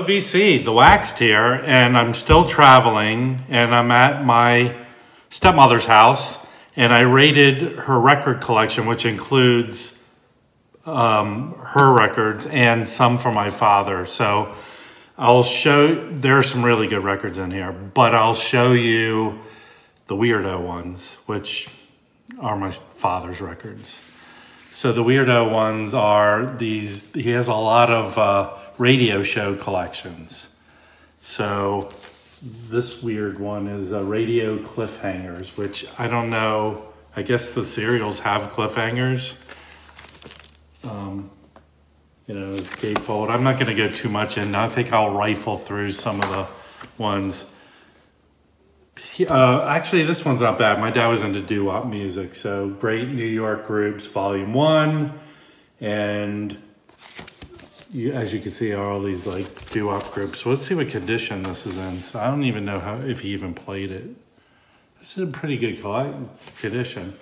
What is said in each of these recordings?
WC, the waxed here, and I'm still traveling, and I'm at my stepmother's house, and I raided her record collection, which includes her records and some for my father. So I'll show, there are some really good records in here, but I'll show you the weirdo ones, which are my father's records. So the weirdo ones are these, he has a lot of radio show collections. So this weird one is radio cliffhangers, which I don't know, I guess the serials have cliffhangers. You know, it's gatefold. I'm not going to go too much in. I think I'll rifle through some of the ones. Actually, this one's not bad. My dad was into doo-wop music, so Great New York Groups, Volume 1. And as you can see, are all these like doo-wop groups. So let's see what condition this is in. So I don't even know if he even played it. This is a pretty good condition.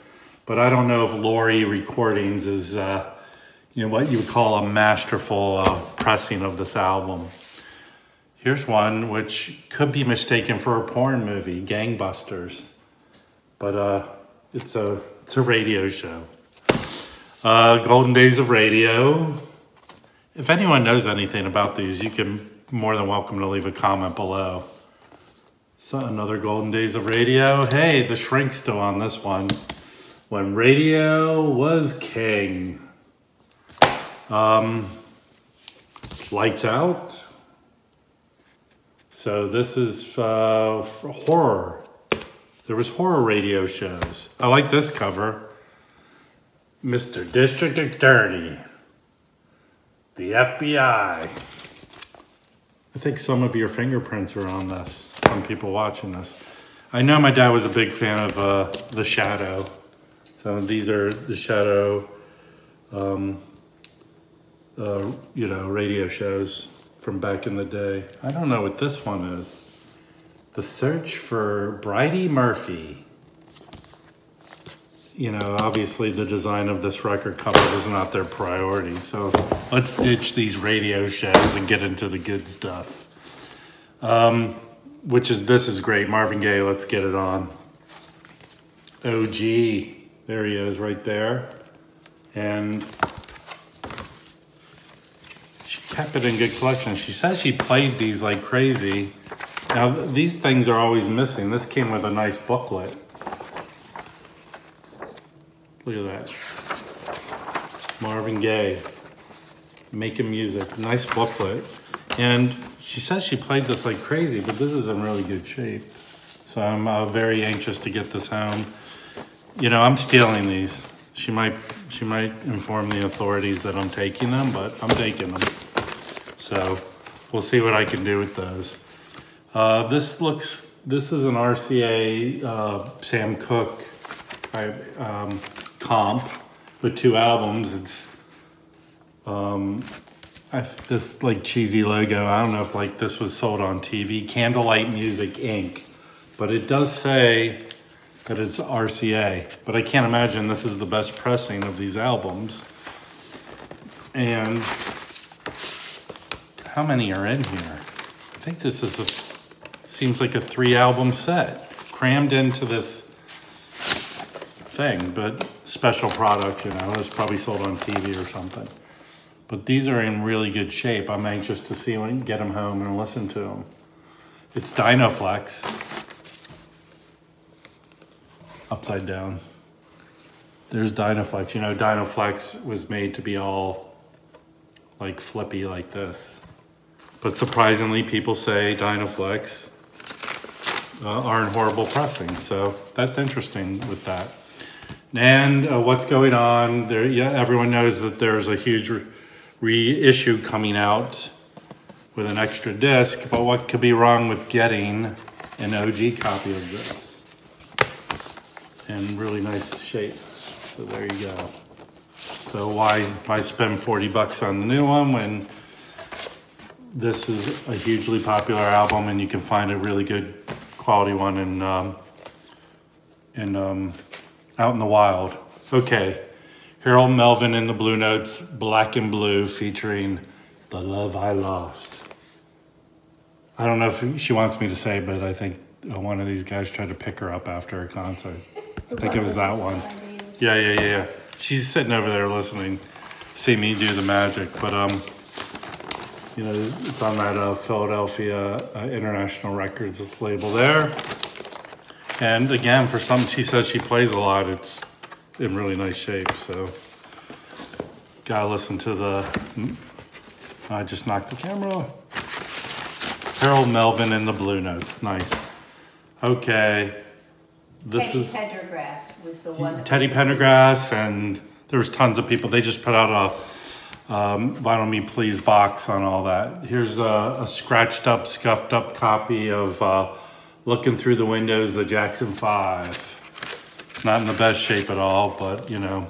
But I don't know if Laurie Recordings is, you know, what you would call a masterful pressing of this album. Here's one which could be mistaken for a porn movie, Gangbusters. But it's a radio show. Golden Days of Radio. If anyone knows anything about these, you can more than welcome to leave a comment below. So another Golden Days of Radio. Hey, the Shrink's still on this one. When radio was king. Lights Out. So this is for horror. There was horror radio shows. I like this cover. Mr. District Attorney. The FBI. I think some of your fingerprints are on this. Some people watching this. I know my dad was a big fan of The Shadow. So these are The Shadow, you know, radio shows from back in the day. I don't know what this one is. The Search for Bridie Murphy. You know, obviously the design of this record cover was not their priority. So let's ditch these radio shows and get into the good stuff. This is great. Marvin Gaye, Let's Get It On. OG, there he is right there. And she kept it in good collection. She says she played these like crazy. Now, these things are always missing. This came with a nice booklet. Look at that. Marvin Gaye, making music. Nice booklet. And she says she played this like crazy, but this is in really good shape. So I'm very anxious to get this home. You know, I'm stealing these. She might inform the authorities that I'm taking them, but I'm taking them. So we'll see what I can do with those. This is an RCA Sam Cooke comp with 2 albums. It's this like cheesy logo. I don't know if like this was sold on TV. Candlelight Music Inc. But it does say that it's RCA. But I can't imagine this is the best pressing of these albums. And how many are in here? I think this is seems like a 3-album set crammed into this thing, but special product, you know, it's probably sold on TV or something. But these are in really good shape. I'm anxious to see when get them home and listen to them. It's Dynaflex. Upside down. There's Dynaflex. You know, Dynaflex was made to be all like flippy like this. But surprisingly, people say Dynaflex aren't horrible pressing. So that's interesting with that. And what's going on there? Yeah, everyone knows that there's a huge reissue coming out with an extra disc. But what could be wrong with getting an OG copy of this? In really nice shape. So there you go. So why spend 40 bucks on the new one when this is a hugely popular album and you can find a really good quality one out in the wild. Okay, Harold Melvin and the Blue Notes, Black and Blue, featuring The Love I Lost. I don't know if she wants me to say, but I think one of these guys tried to pick her up after a concert. I think it was that one. Yeah. She's sitting over there listening, see me do the magic. But you know, it's on that Philadelphia International Records label there. And again, for something she says she plays a lot, it's in really nice shape. So gotta listen to the. I just knocked the camera off. Harold Melvin and the Blue Notes, nice. Okay, this Teddy is Pendergrass was the one. Teddy Pendergrass, and there was tons of people. They just put out a Vinyl Me Please box on all that. Here's a scratched up, scuffed up copy of Looking Through the Windows, the Jackson 5. Not in the best shape at all, but you know.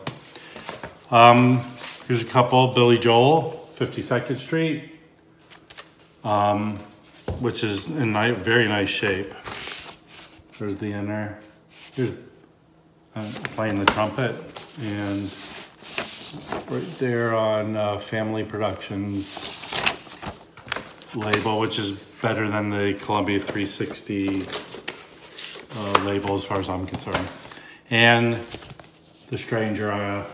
Here's a couple, Billy Joel, 52nd Street, which is in very nice shape. There's the inner. Here's playing the trumpet, and right there on Family Productions label, which is better than the Columbia 360 label as far as I'm concerned. And The Stranger,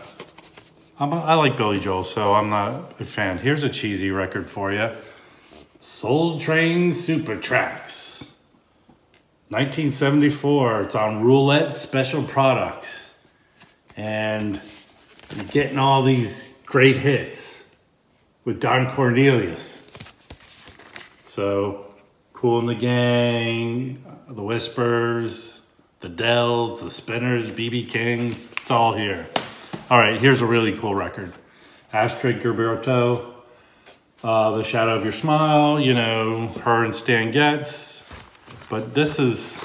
I like Billy Joel, so I'm not a fan. Here's a cheesy record for you. Soul Train Super Tracks. 1974. It's on Roulette Special Products. And you're getting all these great hits with Don Cornelius. So, Kool and the Gang, The Whispers, The Dells, The Spinners, B.B. King. It's all here. All right, here's a really cool record. Astrid Gilberto, The Shadow of Your Smile, you know, her and Stan Getz. But this is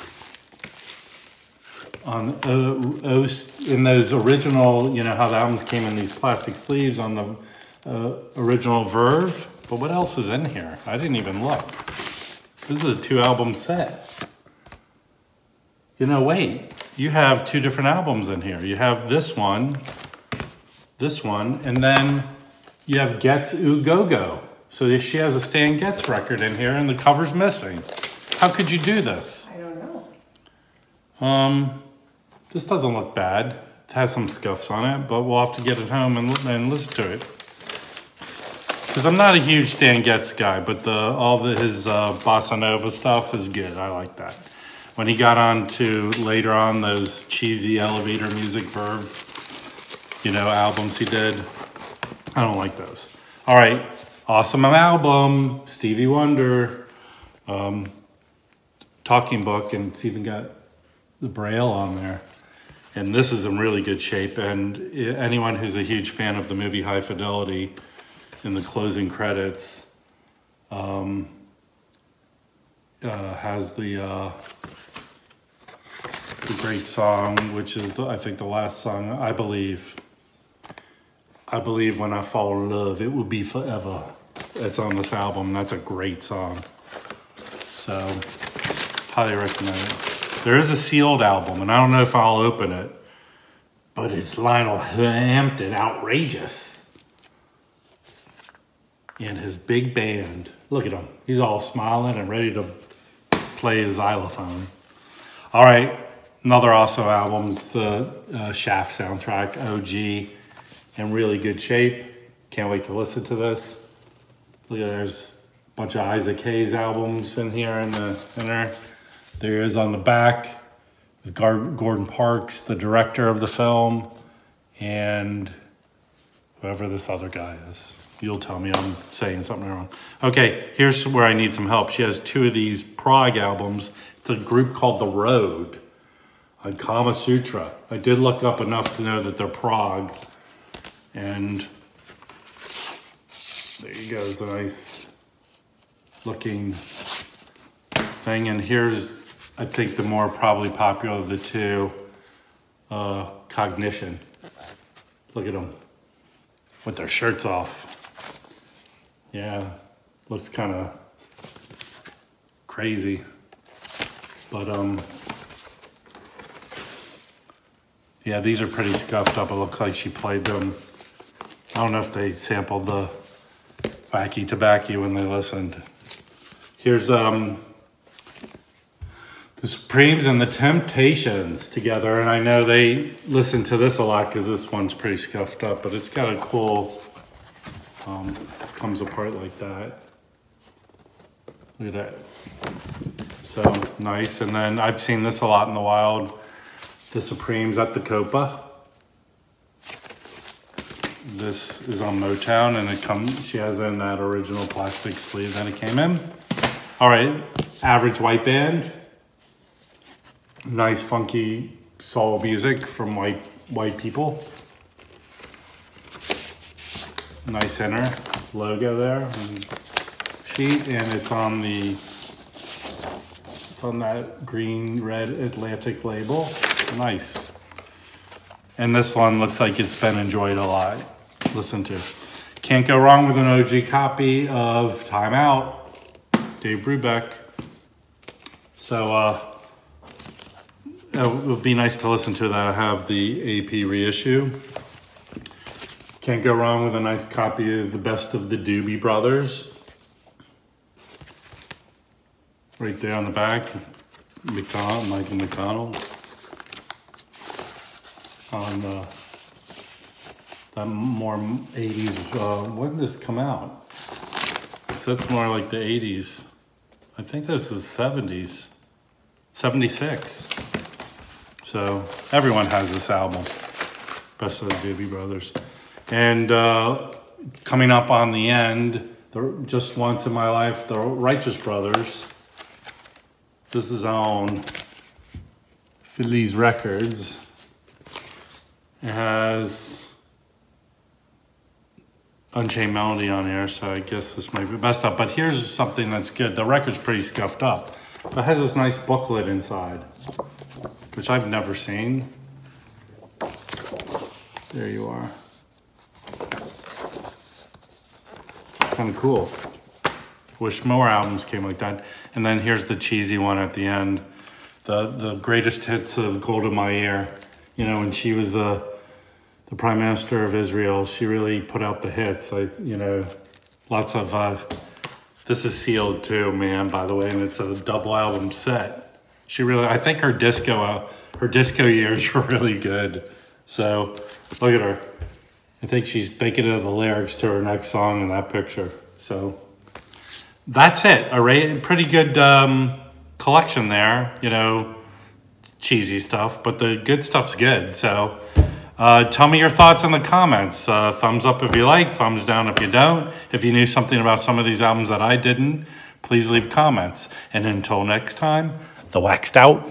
on in those original, you know, how the albums came in these plastic sleeves on the original Verve. But what else is in here? I didn't even look. This is a 2-album set. You know, wait, you have 2 different albums in here. You have this one, and then you have Getz Ooh Go Go. So she has a Stan Getz record in here, and the cover's missing. How could you do this? I don't know. This doesn't look bad. It has some scuffs on it, but we'll have to get it home and listen to it. Because I'm not a huge Stan Getz guy, but his bossa nova stuff is good. I like that. When he got on to later on those cheesy elevator music Verve, you know, albums he did, I don't like those. All right, awesome album, Stevie Wonder. Talking book, and it's even got the Braille on there. And this is in really good shape. And anyone who's a huge fan of the movie High Fidelity, in the closing credits, has the great song, which is I think the last song. I believe when I fall in love, it will be forever. It's on this album. That's a great song. So, highly recommend it. There is a sealed album, and I don't know if I'll open it, but it's Lionel Hampton, outrageous. And his big band. Look at him. He's all smiling and ready to play his xylophone. All right, another awesome album. It's the Shaft soundtrack, OG, in really good shape. Can't wait to listen to this. Look at there's a bunch of Isaac Hayes albums in here in there. There is on the back with Gordon Parks, the director of the film, and whoever this other guy is. You'll tell me I'm saying something wrong. Okay, here's where I need some help. She has 2 of these Prague albums. It's a group called The Road on Kama Sutra. I did look up enough to know that they're Prague. And there you go. It's a nice looking thing. And here's, I think, the more probably popular of the 2, Cognition. Look at them with their shirts off. Yeah, looks kind of crazy, but yeah, these are pretty scuffed up. It looks like she played them. I don't know if they sampled the Wacky Tobacco when they listened. Here's the Supremes and the Temptations together, and I know they listen to this a lot because this one's pretty scuffed up, but it's got a cool, comes apart like that. Look at that. So nice. And then I've seen this a lot in the wild. The Supremes at the Copa. This is on Motown, and it comes. She has it in that original plastic sleeve that it came in. All right, Average White Band. Nice funky soul music from white people. Nice inner logo there and sheet, and it's on that green red Atlantic label. Nice. And this one looks like it's been enjoyed a lot. Listen to. Can't go wrong with an OG copy of Time Out, Dave Brubeck. So it would be nice to listen to that. I have the AP reissue. Can't go wrong with a nice copy of the Best of the Doobie Brothers. Right there on the back, Michael McDonald. On that more 80s, when did this come out? So that's more like the 80s. I think this is 70s, 76. So everyone has this album, Best of the Doobie Brothers. And coming up on the end, Just Once in My Life, the Righteous Brothers. This is on Phillies Records. It has Unchained Melody on here, so I guess this might be best up. But here's something that's good. The record's pretty scuffed up, but it has this nice booklet inside, which I've never seen. There you are. Kind of cool. Wish more albums came like that. And then here's the cheesy one at the end. The greatest hits of Gold in My Ear. You know, when she was the Prime Minister of Israel, she really put out the hits. Lots of, this is sealed too, man, by the way, and it's a double album set. I think her disco years were really good. So, look at her. I think she's thinking of the lyrics to her next song in that picture. So, that's it. A pretty good collection there, cheesy stuff, but the good stuff's good. So tell me your thoughts in the comments. Thumbs up if you like, thumbs down if you don't. If you knew something about some of these albums that I didn't, please leave comments. And until next time, the Waxed Out